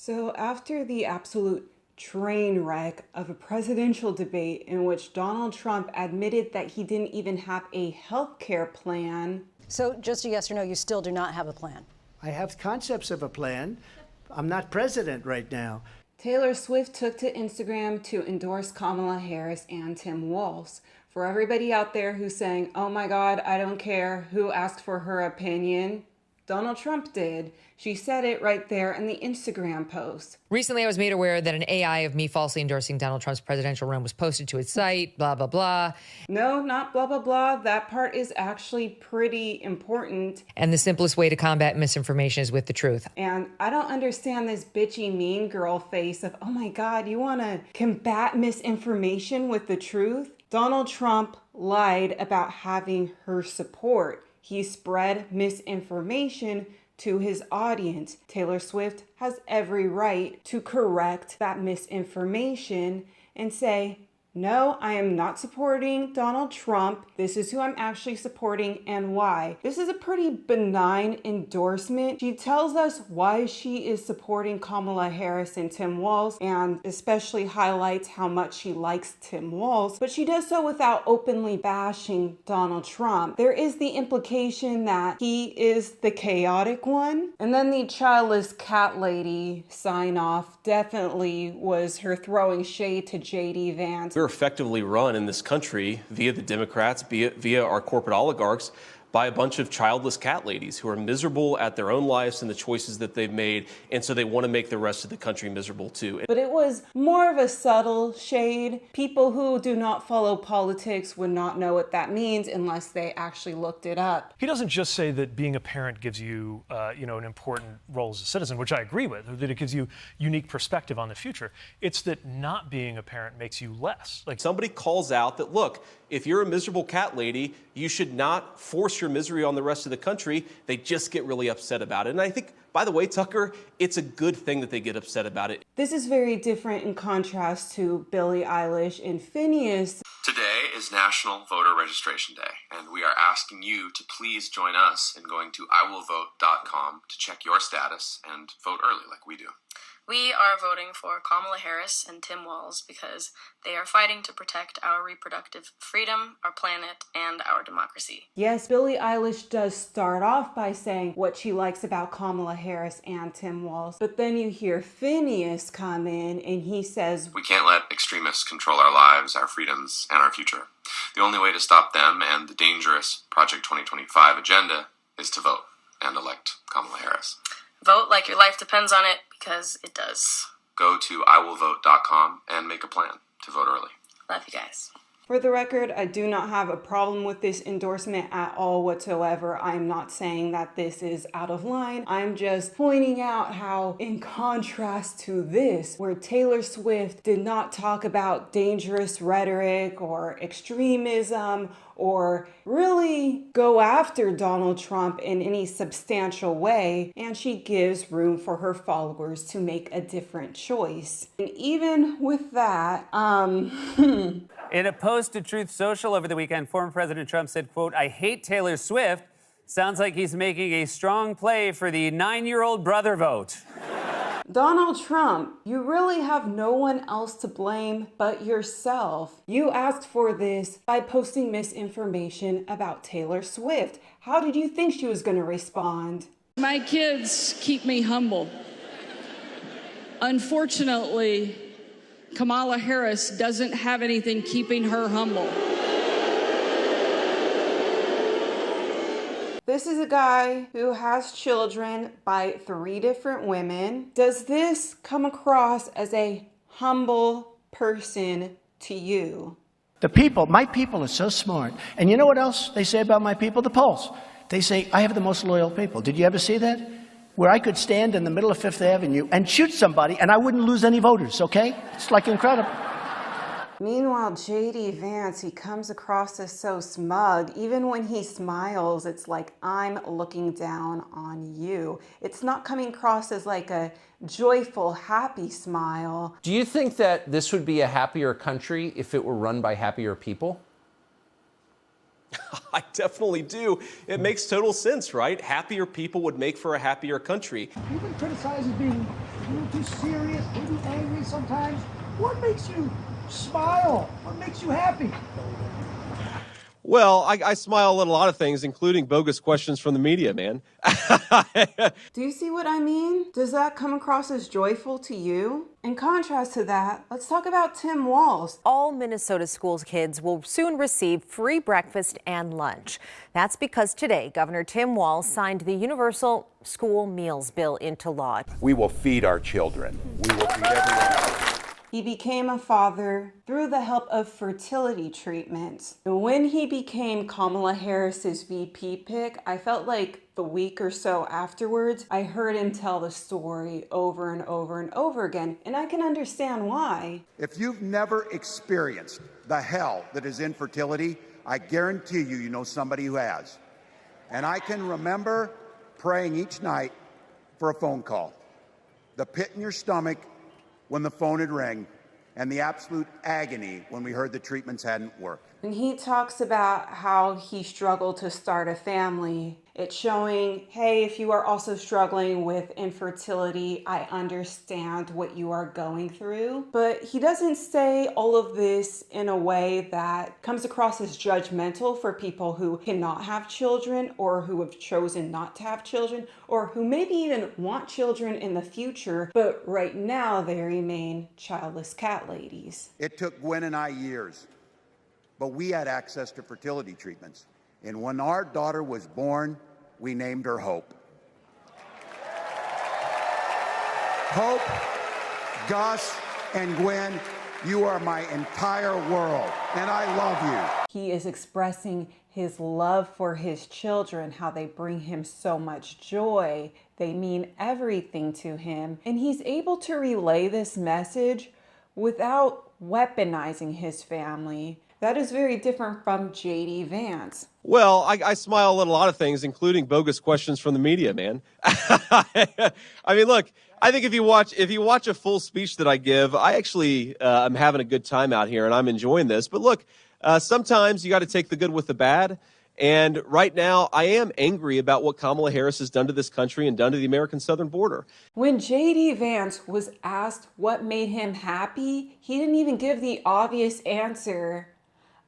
So after the absolute train wreck of a presidential debate in which Donald Trump admitted that he didn't even have a health care plan. So just a yes or no, you still do not have a plan? I have concepts of a plan. I'm not president right now. Taylor Swift took to Instagram to endorse Kamala Harris and Tim Walz. For everybody out there who's saying, oh my God, I don't care who asked for her opinion, Donald Trump did. She said it right there in the Instagram post. Recently, I was made aware that an AI of me falsely endorsing Donald Trump's presidential run was posted to its site, blah, blah, blah. No, not blah, blah, blah. That part is actually pretty important. And the simplest way to combat misinformation is with the truth. And I don't understand this bitchy mean girl face of, oh my God, you want to combat misinformation with the truth? Donald Trump lied about having her support. He spread misinformation to his audience. Taylor Swift has every right to correct that misinformation and say, no, I am not supporting Donald Trump. This is who I'm actually supporting and why. This is a pretty benign endorsement. She tells us why she is supporting Kamala Harris and Tim Walz, and especially highlights how much she likes Tim Walz, but she does so without openly bashing Donald Trump. There is the implication that he is the chaotic one. And then the childless cat lady sign off definitely was her throwing shade to JD Vance. We're effectively run in this country via the Democrats, via our corporate oligarchs, by a bunch of childless cat ladies who are miserable at their own lives and the choices that they've made, and so they want to make the rest of the country miserable too. But it was more of a subtle shade. People who do not follow politics would not know what that means unless they actually looked it up. He doesn't just say that being a parent gives you, an important role as a citizen, which I agree with, or that it gives you unique perspective on the future. It's that not being a parent makes you less. Like somebody calls out that, look, if you're a miserable cat lady, you should not force your misery on the rest of the country. They just get really upset about it. And I think, by the way, Tucker, it's a good thing that they get upset about it. This is very different in contrast to Billie Eilish and Phineas. Today is National Voter Registration Day, and we are asking you to please join us in going to iwillvote.com to check your status and vote early like we do. We are voting for Kamala Harris and Tim Walz because they are fighting to protect our reproductive freedom, our planet, and our democracy. Yes, Billie Eilish does start off by saying what she likes about Kamala Harris and Tim Walz, but then you hear Phineas come in and he says, we can't let extremists control our lives, our freedoms, and our future. The only way to stop them and the dangerous Project 2025 agenda is to vote and elect Kamala Harris. Vote like your life depends on it, because it does. Go to iwillvote.com and make a plan to vote early. Love you guys. For the record, I do not have a problem with this endorsement at all whatsoever. I'm not saying that this is out of line. I'm just pointing out how, in contrast to this, where Taylor Swift did not talk about dangerous rhetoric or extremism or really go after Donald Trump in any substantial way, and she gives room for her followers to make a different choice. And even with that, In a post to Truth Social over the weekend, former President Trump said, quote, I hate Taylor Swift. Sounds like he's making a strong play for the 9-year-old brother vote. Donald Trump, you really have no one else to blame but yourself. You asked for this by posting misinformation about Taylor Swift. How did you think she was going to respond? My kids keep me humble. Unfortunately, Kamala Harris doesn't have anything keeping her humble. This is a guy who has children by 3 different women. Does this come across as a humble person to you? My people are so smart. And you know what else they say about my people? The polls. They say, I have the most loyal people. Did you ever see that? Where I could stand in the middle of Fifth Avenue and shoot somebody and I wouldn't lose any voters, okay? It's like incredible. Meanwhile, JD Vance, he comes across as so smug. Even when he smiles, it's like, I'm looking down on you. It's not coming across as like a joyful, happy smile. Do you think that this would be a happier country if it were run by happier people? I definitely do. It makes total sense, right? Happier people would make for a happier country. You've been criticized as being a little too serious, maybe angry sometimes. What makes you smile? What makes you happy? Well, I smile at a lot of things, including bogus questions from the media, man. Do you see what I mean? Does that come across as joyful to you? In contrast to that, let's talk about Tim Walz. All Minnesota schools kids will soon receive free breakfast and lunch. That's because today, Governor Tim Walz signed the Universal School Meals Bill into law. We will feed our children. We will feed everyone else. He became a father through the help of fertility treatments. When he became Kamala Harris's VP pick, I felt like the week or so afterwards, I heard him tell the story over and over and over again, and I can understand why. If you've never experienced the hell that is infertility, I guarantee you, you know somebody who has. And I can remember praying each night for a phone call. The pit in your stomach when the phone would ring, and the absolute agony when we heard the treatments hadn't worked. When he talks about how he struggled to start a family, it's showing, hey, if you are also struggling with infertility, I understand what you are going through. But he doesn't say all of this in a way that comes across as judgmental for people who cannot have children or who have chosen not to have children or who maybe even want children in the future, but right now they remain childless cat ladies. It took Gwen and I years, but we had access to fertility treatments. And when our daughter was born, we named her Hope. Hope, Gus, and Gwen, you are my entire world, and I love you. He is expressing his love for his children, how they bring him so much joy. They mean everything to him. And he's able to relay this message without weaponizing his family. That is very different from J.D. Vance. Well, I smile at a lot of things, including bogus questions from the media, man. I mean, look, I think if you watch a full speech that I give, I actually am having a good time out here and I'm enjoying this. But look, sometimes you got to take the good with the bad. And right now, I am angry about what Kamala Harris has done to this country and done to the American southern border. When J.D. Vance was asked what made him happy, he didn't even give the obvious answer.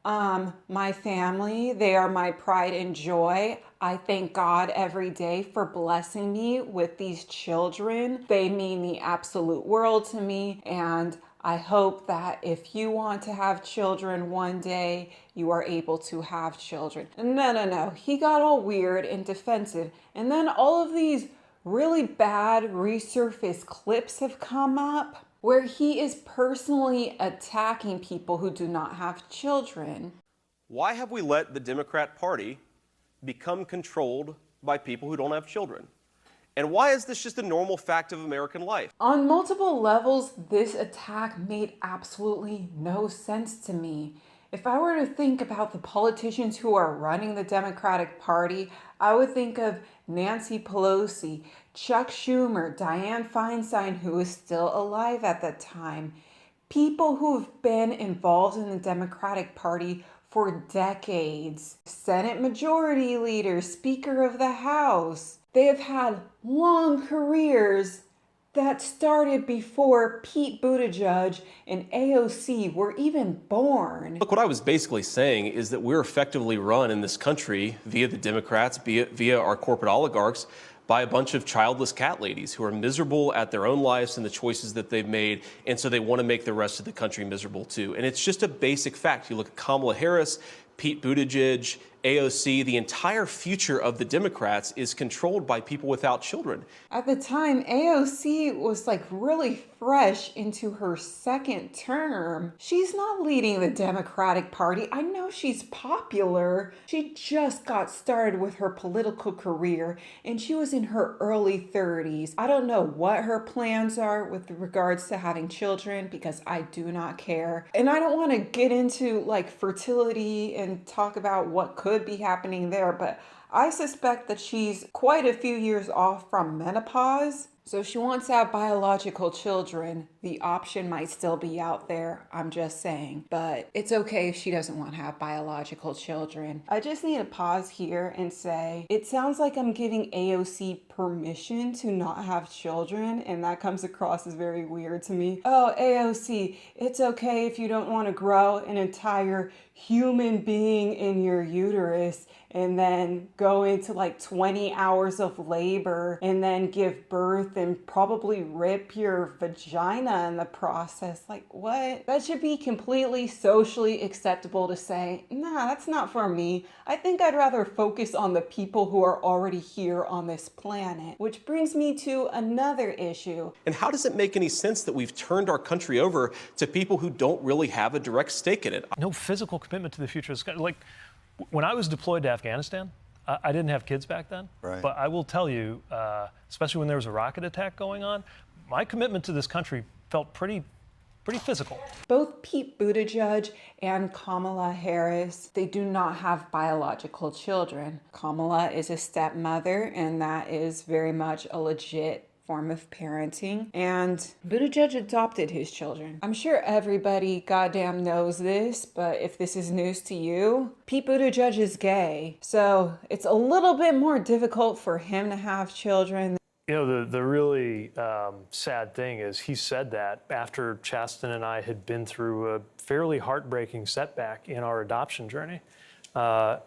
My family, they are my pride and joy. I thank God every day for blessing me with these children. They mean the absolute world to me, and I hope that if you want to have children one day, you are able to have children. No. He got all weird and defensive. And then all of these really bad resurfaced clips have come up where he is personally attacking people who do not have children. Why have we let the Democrat Party become controlled by people who don't have children? And why is this just a normal fact of American life? On multiple levels, this attack made absolutely no sense to me. If I were to think about the politicians who are running the Democratic Party, I would think of Nancy Pelosi, Chuck Schumer, Dianne Feinstein, who is still alive at the time. People who've been involved in the Democratic Party for decades. Senate Majority Leader, Speaker of the House. They have had long careers that started before Pete Buttigieg and AOC were even born. Look, what I was basically saying is that we're effectively run in this country via the Democrats, via our corporate oligarchs, by a bunch of childless cat ladies who are miserable at their own lives and the choices that they've made, and so they want to make the rest of the country miserable too. And it's just a basic fact. You look at Kamala Harris, Pete Buttigieg, AOC, the entire future of the Democrats is controlled by people without children. At the time, AOC was like really fresh into her second term. She's not leading the Democratic Party. I know she's popular. She just got started with her political career and she was in her early 30s. I don't know what her plans are with regards to having children because I do not care. And I don't want to get into like fertility and talk about what could be happening there, but I suspect that she's quite a few years off from menopause. So she wants to have biological children. The option might still be out there, I'm just saying. But it's okay if she doesn't want to have biological children. I just need to pause here and say, it sounds like I'm giving AOC permission to not have children, and that comes across as very weird to me. Oh, AOC, it's okay if you don't want to grow an entire human being in your uterus and then go into like 20 hours of labor and then give birth and probably rip your vagina in the process. Like, what? That should be completely socially acceptable to say, nah, that's not for me. I think I'd rather focus on the people who are already here on this planet. Which brings me to another issue. And how does it make any sense that we've turned our country over to people who don't really have a direct stake in it? No physical commitment to the future. It's like, when I was deployed to Afghanistan, I didn't have kids back then, right. But I will tell you, especially when there was a rocket attack going on, my commitment to this country felt pretty physical. Both Pete Buttigieg and Kamala Harris, they do not have biological children. Kamala is a stepmother, and that is very much a legit form of parenting, and Buttigieg adopted his children. I'm sure everybody goddamn knows this, but if this is news to you, Pete Buttigieg is gay, so it's a little bit more difficult for him to have children. You know, the really sad thing is he said that after Chasten and I had been through a fairly heartbreaking setback in our adoption journey.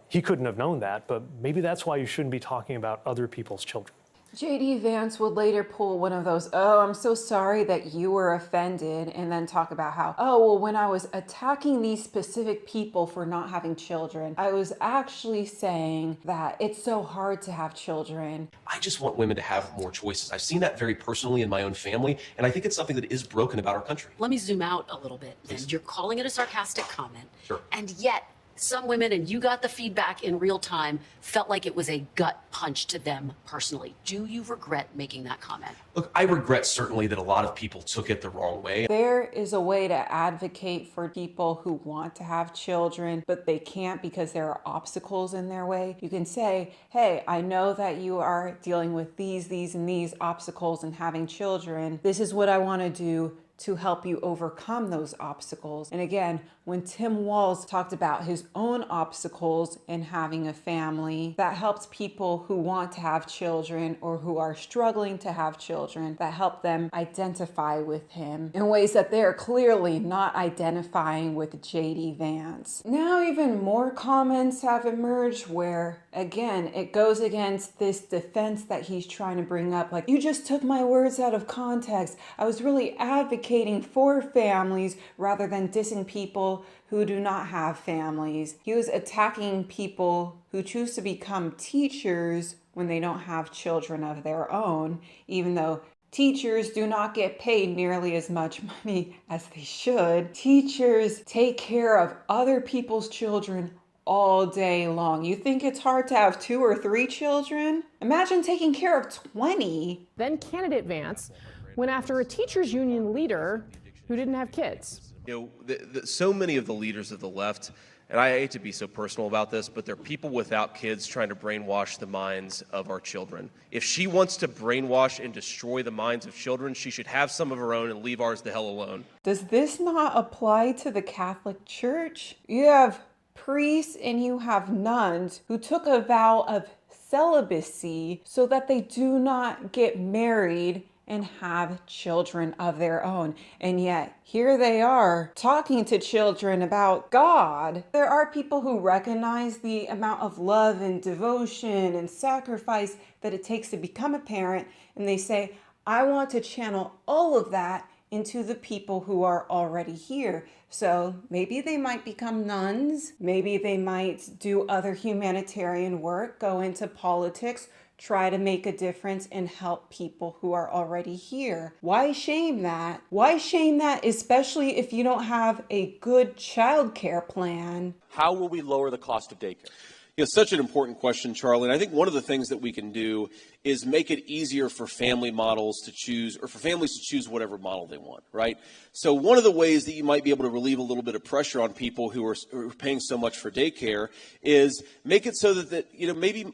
He couldn't have known that, but maybe that's why you shouldn't be talking about other people's children. JD Vance would later pull one of those, oh, I'm so sorry that you were offended, and then talk about how, oh, well, when I was attacking these specific people for not having children, I was actually saying that it's so hard to have children. I just want women to have more choices. I've seen that very personally in my own family, and I think it's something that is broken about our country. Let me zoom out a little bit. And you're calling it a sarcastic comment. Sure. And yet, some women, and you got the feedback in real time, felt like it was a gut punch to them personally. Do you regret making that comment? Look, I regret certainly that a lot of people took it the wrong way. There is a way to advocate for people who want to have children, but they can't because there are obstacles in their way. You can say, hey, I know that you are dealing with these, and these obstacles in having children. This is what I want to do to help you overcome those obstacles. And again, when Tim Walz talked about his own obstacles in having a family, that helps people who want to have children or who are struggling to have children, that help them identify with him in ways that they're clearly not identifying with JD Vance. Now even more comments have emerged where, again, it goes against this defense that he's trying to bring up. Like, you just took my words out of context. I was really advocating for families rather than dissing people who do not have families. He was attacking people who choose to become teachers when they don't have children of their own, even though teachers do not get paid nearly as much money as they should. Teachers take care of other people's children all day long. You think it's hard to have 2 or 3 children? Imagine taking care of 20. Then candidate Vance went after a teachers union leader who didn't have kids. You know, so many of the leaders of the left, and I hate to be so personal about this, but they're people without kids trying to brainwash the minds of our children. If she wants to brainwash and destroy the minds of children, she should have some of her own and leave ours the hell alone. Does this not apply to the Catholic Church? You have priests and you have nuns who took a vow of celibacy so that they do not get married and have children of their own. And yet, here they are talking to children about God. There are people who recognize the amount of love and devotion and sacrifice that it takes to become a parent, and they say, I want to channel all of that into the people who are already here. So maybe they might become nuns, maybe they might do other humanitarian work, go into politics, try to make a difference and help people who are already here. Why shame that? Why shame that, especially if you don't have a good childcare plan? How will we lower the cost of daycare? It's such an important question, Charlie. And I think one of the things that we can do is make it easier for family models to choose, or for families to choose whatever model they want, right? So one of the ways that you might be able to relieve a little bit of pressure on people who are paying so much for daycare is make it so that maybe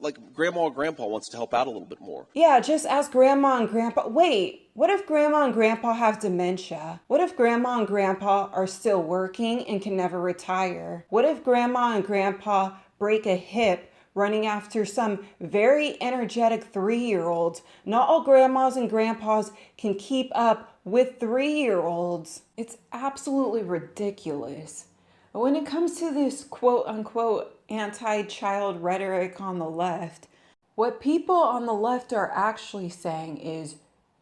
like grandma or grandpa wants to help out a little bit more. Yeah, just ask grandma and grandpa. Wait, what if grandma and grandpa have dementia? What if grandma and grandpa are still working and can never retire? What if grandma and grandpa break a hip running after some very energetic 3-year-olds? Not all grandmas and grandpas can keep up with 3-year-olds. It's absolutely ridiculous. When it comes to this quote unquote anti-child rhetoric on the left, what people on the left are actually saying is,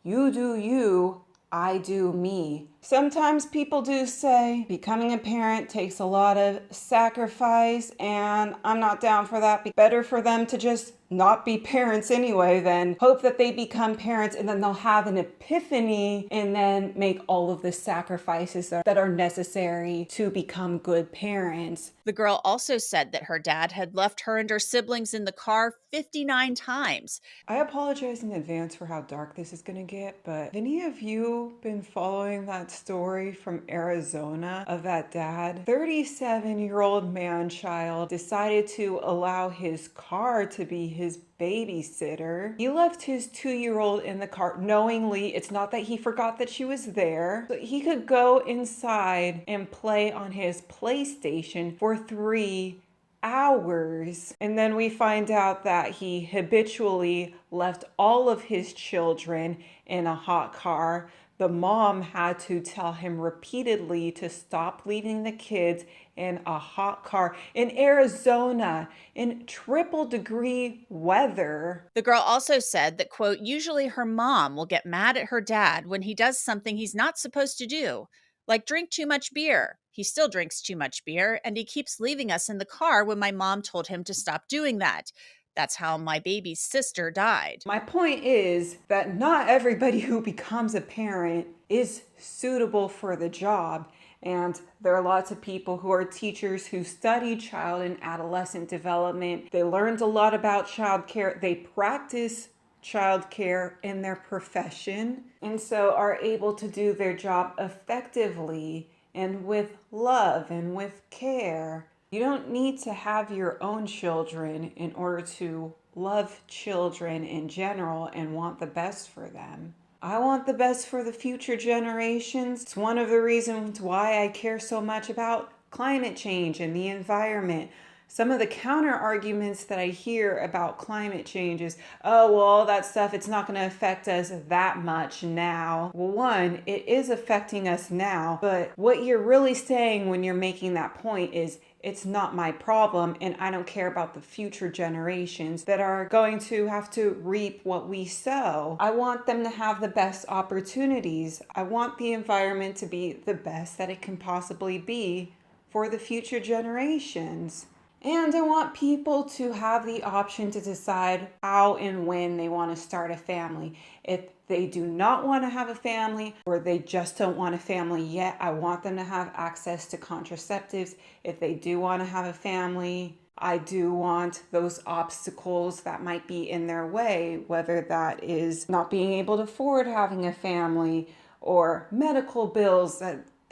you do you, I do me. Sometimes people do say becoming a parent takes a lot of sacrifice, and I'm not down for that. Better for them to just not be parents anyway than hope that they become parents and then they'll have an epiphany and then make all of the sacrifices that are necessary to become good parents. The girl also said that her dad had left her and her siblings in the car 59 times. I apologize in advance for how dark this is going to get, but have any of you been following that story from Arizona of that dad? 37-year-old man-child decided to allow his car to be his babysitter. He left his 2-year-old in the car knowingly. It's not that he forgot that she was there. So he could go inside and play on his PlayStation for 3 hours. And then we find out that he habitually left all of his children in a hot car. The mom had to tell him repeatedly to stop leaving the kids in a hot car in Arizona in triple-degree weather. The girl also said that, quote, usually her mom will get mad at her dad when he does something he's not supposed to do, like drink too much beer. He still drinks too much beer, and he keeps leaving us in the car when my mom told him to stop doing that. That's how my baby's sister died. My point is that not everybody who becomes a parent is suitable for the job. And there are lots of people who are teachers who study child and adolescent development. They learned a lot about child care. They practice child care in their profession, and so are able to do their job effectively and with love and with care. You don't need to have your own children in order to love children in general and want the best for them. I want the best for the future generations. It's one of the reasons why I care so much about climate change and the environment. Some of the counter arguments that I hear about climate change is, oh, well, all that stuff, it's not going to affect us that much now. Well, one, it is affecting us now, but what you're really saying when you're making that point is, it's not my problem, and I don't care about the future generations that are going to have to reap what we sow. I want them to have the best opportunities. I want the environment to be the best that it can possibly be for the future generations. And I want people to have the option to decide how and when they want to start a family. If they do not want to have a family, or they just don't want a family yet, I want them to have access to contraceptives. If they do want to have a family, I do want those obstacles that might be in their way, whether that is not being able to afford having a family, or medical bills,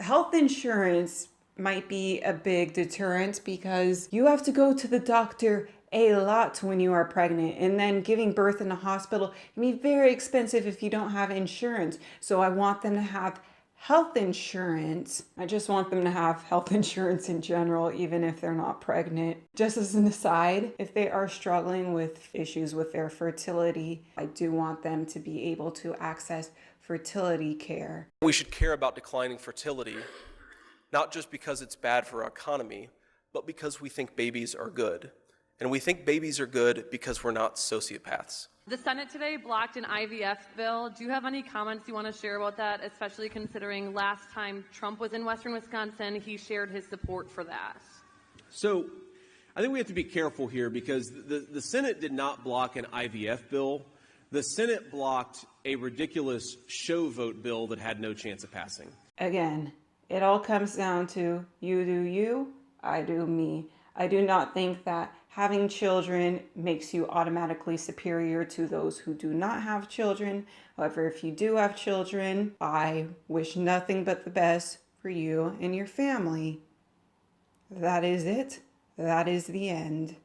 health insurance might be a big deterrent because you have to go to the doctor a lot when you are pregnant, and then giving birth in a hospital can be very expensive if you don't have insurance. So I want them to have health insurance. I just want them to have health insurance in general, even if they're not pregnant. Just as an aside, if they are struggling with issues with their fertility, I do want them to be able to access fertility care. We should care about declining fertility, not just because it's bad for our economy, but because we think babies are good. And we think babies are good because we're not sociopaths. The Senate today blocked an IVF bill. Do you have any comments you want to share about that, especially considering last time Trump was in Western Wisconsin, he shared his support for that? So I think we have to be careful here because the Senate did not block an IVF bill. The Senate blocked a ridiculous show vote bill that had no chance of passing. Again, it all comes down to you do you, I do me. I do not think that having children makes you automatically superior to those who do not have children. However, if you do have children, I wish nothing but the best for you and your family. That is it. That is the end.